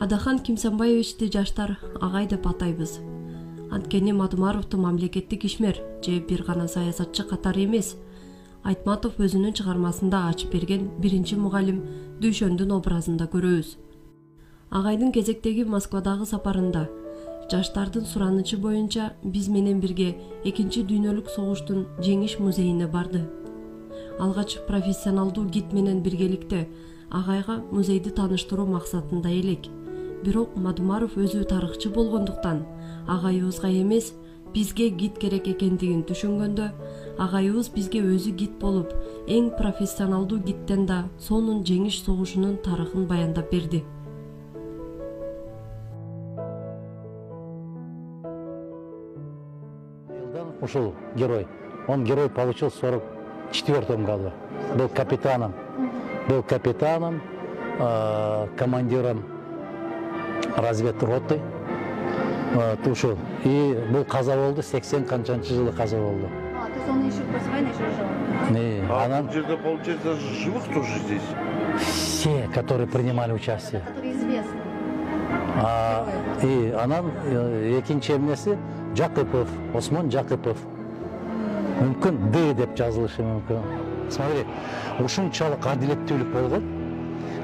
Адахан Кимсанбаевичти жаштар агай деп атайбыз. Анткени Мадумаровду мамлекеттик ишмер же бир гана саясатчы катары эмес, Айтматов өзүнүн чыгармасында ачып берген биринчи мугалим Дүйшөндүн образында көрөбүз. Агайдын кезектеги Москвадагы сапарында жаштардын суранычы боюнча биз менен бирге Экинчи дүйнөлүк согуштун жеңиш музейине барды. Алгач профессионалдуу гид менен биргеликте агайга музейди тааныштыруу максатында элек. Бирок Мадумаров өзү тарыхчы болгондуктан агайыбызга эмес, бизге гид керек экендигин түшүнгөндө, агайыбыз бизге өзү гид болуп, эң профессионалдуу гидтен да сонун жеңиш согушунун тарыхын баяндап берди. Ушел герой. Он герой получил в 44 году. Был капитаном, командиром разведроты. Ушел. И был каза болду, 80 канчанчы жылы каза болду. То есть он еще после войны еще жил? Не, она... Получается, живых тоже здесь? Все, которые принимали участие. Которые известны. И анан экинчи эмнеси Жакыпов, Осмон Жакыпов. Мүмкүн Д деп жазылышы мүмкүн. Смотри, ушунчалык адилеттүүлүк болгон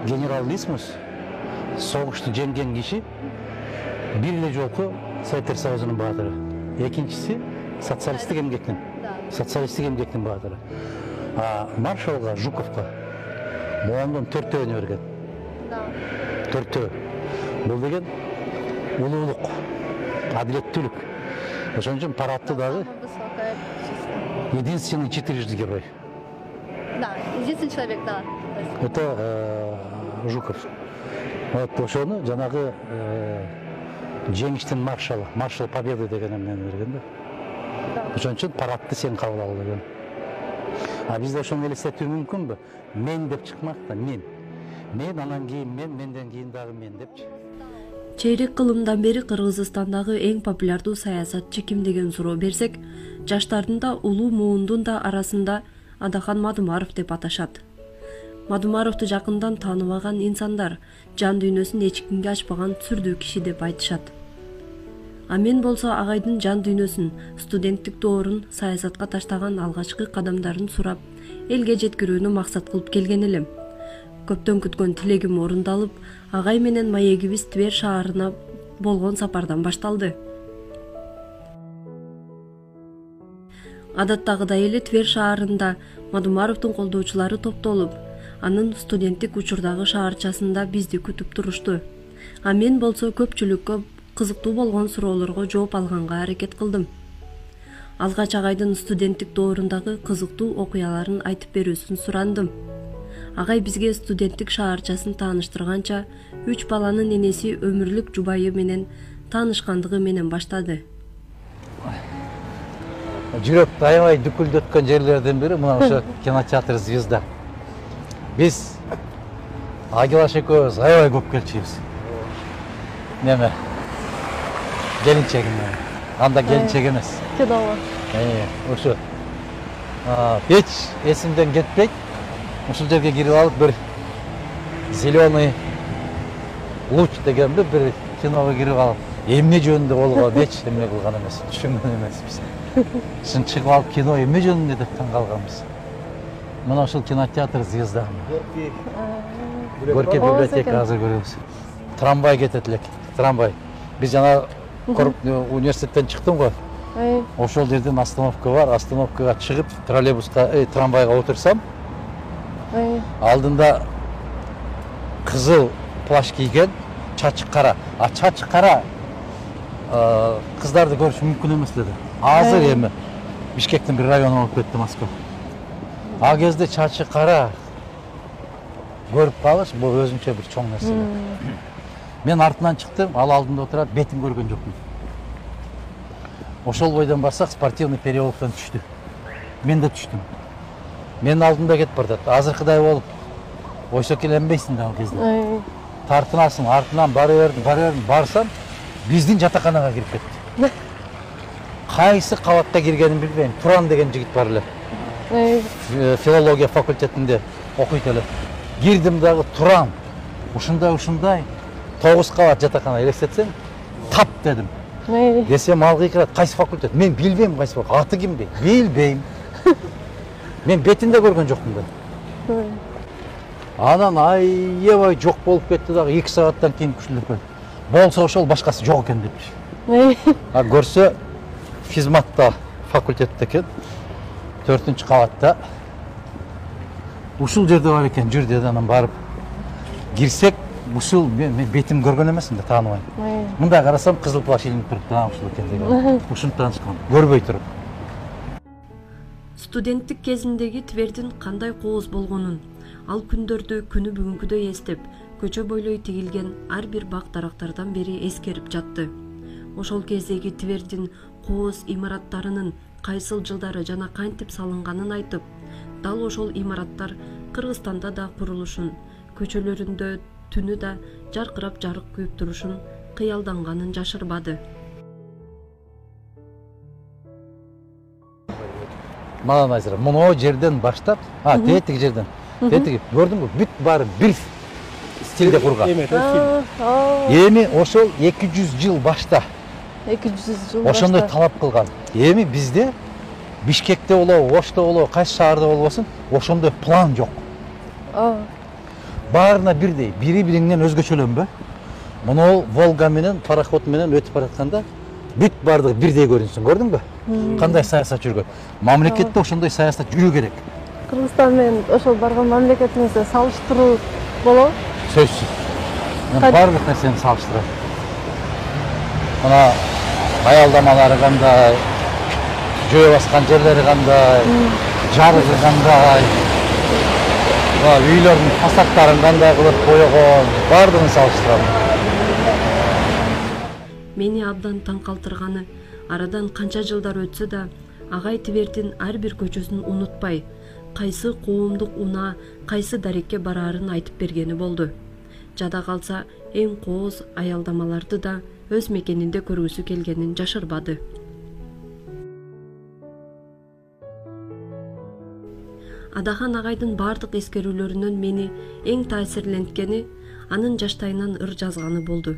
генерал Лисмус согушту жеңген киши бир эле жолку Советтер Союзунун баатыры. Экинчиси социалисттик эмгектин баатыры. Маршалга Жуковго Моомдун 4-төөнү берген. Төртөө. Бул деген улуулук, адилеттүүлүк. Ошон үчүн парадты дагы единственный 4-жды герой. Да, единственный человек, да. Это Жуков. Вот ошону жанагы жеңиштин маршал Победы деген эмнени берген да. Ошон үчүн парадты сен кабыл ал деген. Бизде ошону элестетүү мүмкүнбү? Мен деп чыкмак да, мен. Мен анан кийин менден кийин дагы мен депчи. Чейрек кылымдан бери Кыргызстандагы эң популярдуу саясатчы ким деген суроо берсек, жаштардын да улуу муундун да арасында Адахан Мадумаров деп аташат. Мадумаровду жакындан тааныбаган инсандар жан дүйнөсүн эч кимге ачпаган сүрдүү киши деп айтышат. Мен болсо агайдын жан дүйнөсүн, студенттик доорун, саясатка таштаган алгачкы кадамдарын сурап, элге жеткирүүнү максат кылып келген элем. Көптөн күткөн тилегим орундалып, агай менен маегибиз Тver шаарына болгон сапардан башталды. Адаттагыдай эле Тver шаарында Мадумаровдун колдоочулары топтолуп, анын студенттик учурдагы шаарчасында бизди күтүп турушту. Мен болсо көпчүлүккө кызыктуу болгон суроолорго жооп алганга аракет кылдым. Алгач агайдын студенттик доорундагы кызыктуу окуяларын айтып берүүсүн сурандым. Агай бизге студенттик шаарчасын тааныштырганча, 3 баланын энеси өмүрлүк жубайы менен таанышкандыгы менен баштады. Жүрөк аябай дүкүлдөткөн жерлерден бири мына ошо кинотеатр Звезда. Биз Агилаш экөөбүз аябай көп келчүбүз. Неме? Келинчегим. Анда келинчек эмес. Кино. Ошо. Эч эсимден кетпейт. Ушул жерге кирип алып бир зеленый луч дегенде бир киного кирип алып, эмне жөнүндө болгон эч эмне кылган эмес, түшүнгөн эмеспиз. Шын чыгып алып кино эмне жөнүндө деп таң калганбыз. Мына ушул кинотеатр Звезда. Горький библиотека азыр көрөбүз. Трамвай кетет элек, трамвай. Биз жана университеттен чыктым го. Ошол жерден остановка бар, остановкага чыгып, троллейбуска, трамвайга отурсам, алдында кызыл плащ кийген, чачы кара. Чачы кара кыздарды көрүш мүмкүн эмес деди. Азыр эми Бишкектин бир району болуп кетти Москва. Кезде чачы кара көрүп калыш бул өзүнчө бир чоң нерсе. Мен артынан чыктым, ал алдында отурат, бетин көргөн жокмун. Ошол бойдон барсак спортивный переулоктон түштү. Мен да түштүм. Мен алдында кетип бардат. Азыркыдай болуп ойсо келенбейсиң да ал кезде. Тартынасың, артынан бара бердим, барсам, биздин жатаканага кирип кетти. Кайсы кабатта киргенин билбейм. Туран деген жигит бар эле. Филология факультетинде окуйт эле. Кирдим дагы Туран. Ушундай 9 кабат жатакана элестетсең, тап дедим. Десем алгы кират, кайсы факультет? Мен билбейм кайсы факультет. Аты кимби? Билбейм. Мен бетинде көргөн жокмун да. Анан аябай жок болуп кетти дагы 2 сааттан кийин күчүлүп келди. Болсо ошол башкасы жок экен депчи. А көрсө физматта факультетте экен. 4-кабатта. Ушул жерде бар экен, жүр деди, анан барып кирсек, ушул мен бетим көргөн эмесмин да, тааныбайм. Мындай карасам кызыл плащ илинип туруп, ушул экен деген. Ушуну таанышкан, көрбөй туруп. Студенттик кезиндеги Твердин кандай кооз болгонун, ал күндөрдү күнү бүгүнкүдөй эстеп, көчө бойлой тигилген ар бир бак дарактардан бери эскерип жатты. Ошол кездеги Твердин кооз имараттарынын кайсыл жылдары жана кантип салынганын айтып, дал ошол имараттар Кыргызстанда да курулушун, көчөлөрүндө түнү да жаркырап жарык күйүп турушун кыялданганын жашырбады. Мана Назира, мына жерден баштап, тетиги жерден. Тетиги, көрдүңбү? Бүт баары бир стилде курган. Эми ошол 200 жыл башта. 200 жыл башта. Ошондой талап кылган. Эми бизде Бишкекте болобу, Ошто болобу, кайсы шаарда болбосун, ошондой план жок. Баарына бирдей, бири-бириңнен өзгөчөлөнбө. Мына Волга менен, пароход менен өтүп баратканда бүт баардыгы бирдей көрүнсүн, көрдүңбү? Кандай саясат жүргөн. Мамлекетте ошондой саясат жүрүү керек. Кыргызстан менен ошол барган мамлекетиңизди салыштыруу болобу? Сөзсүз. Мен баардык нерсени салыштырам. Мына аялдамалары кандай, жөө баскан жерлери кандай, жарыгы кандай, үйлөрдүн фасадтарын кандай кылып койгон, баардыгын салыштырам. Мени абдан таң калтырганы, арадан канча жылдар өтсө да, агай Твердин ар бир көчөсүн унутпай, кайсы коомдук унаа, кайсы дарекке бараарын айтып бергени болду. Жада калса, эң кооз аялдамаларды да өз мекенинде көргүсү келгенин жашырбады. Адахан агайдын бардык эскерүүлөрүнөн мени эң таасирленткени анын жаштайынан ыр жазганы болду.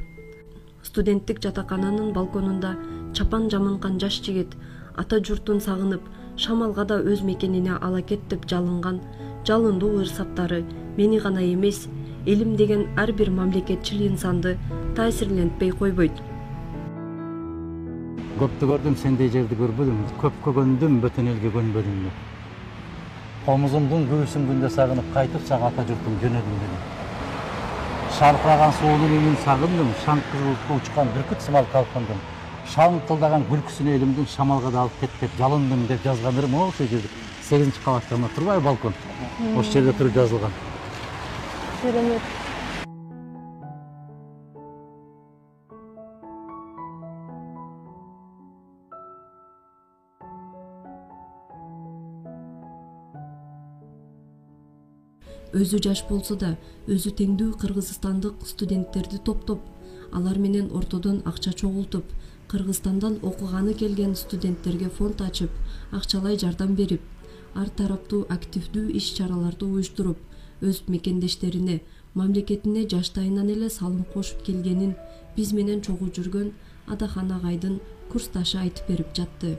Студенттик жатакананын балконунда чапан жамынкан жаш жигит ата журтун сагынып, шамалга да өз мекенине ала кет деп жалынган жалындуу ырсаптары мени гана эмес, элим деген ар бир мамлекетчил инсанды таасирлентпей койбойт. Көптү көрдүм, сендей жерди көрбөдүм. Көп көгөндүм, бөтөн элге көнбөдүм деп. Комузумдун күүсүн күндө сагынып, кайтып сага ата журтум жөнөдүм dedim. Шаркыраган суунун үнүн сагындым, шаң кызылыкка учкан бүркүт сымал калкындым. Шаңкылдаган күлкүсүнө элимдин шамалга да алып кет деп жалындым деп жазгандарым ошол жерде 8-кабатта турбайбы балкон. Ошол жерде туруп жазылган. Керемет. Өзү жаш болсо да, өзү теңдүү кыргызстандык студенттерди топтоп, алар менен ортодон акча чогултуп, Кыргызстандан окуганы келген студенттерге фонд ачып, акчалай жардам берип, ар тараптуу активдүү иш-чараларды уюштуруп, өз мекендештерине, мамлекетине жаштайынан эле салым кошуп келгенин биз менен чогуу жүргөн Адахан агайдын курсташы айтып берип жатты.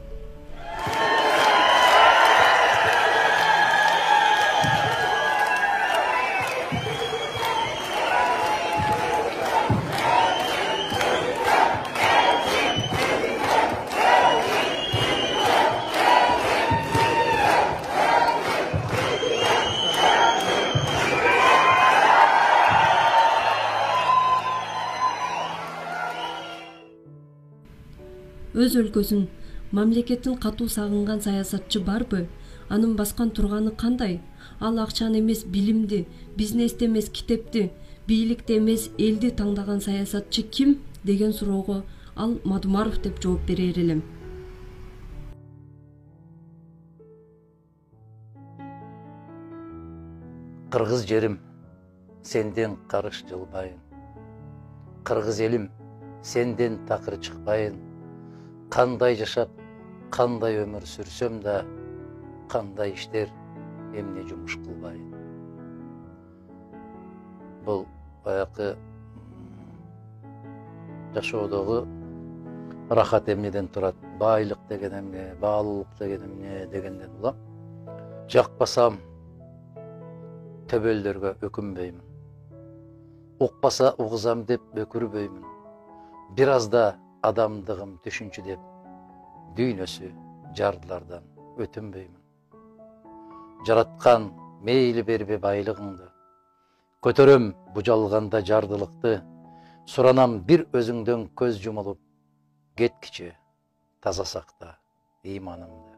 Өз өлкөсүн, мамлекетин катуу сагынган саясатчы барбы? Анын баскан турганы кандай? Ал акчаны эмес билимди, бизнести эмес китепти, бийликти эмес элди таңдаган саясатчы ким деген суроого ал Мадумаров деп жооп берер элем. Кыргыз жерим, сенден карыш жылбайын. Кыргыз элим, сенден такыр чыкпайын. Кандай жашап, кандай өмүр сүрсөм да, кандай иштер эмне жумуш кылбайын. Бул баягы жашоодогу рахат эмнеден турат, байлык деген эмне, баалуулук деген эмне дегенден улам жакпасам төбөлдөргө өкүнбөймүн. Укпаса угузам деп өкүрбөймүн. Бир азда адамдыгым түшүнчү деп дүйнөсү жардылардан өтүнбөймүн. Жараткан мейли бербе байлыгыңды, көтөрөм бужалганда жардылыкты, суранам бир өзүңдөн көз жумулуп, кеткиче таза сакта ыйманымды.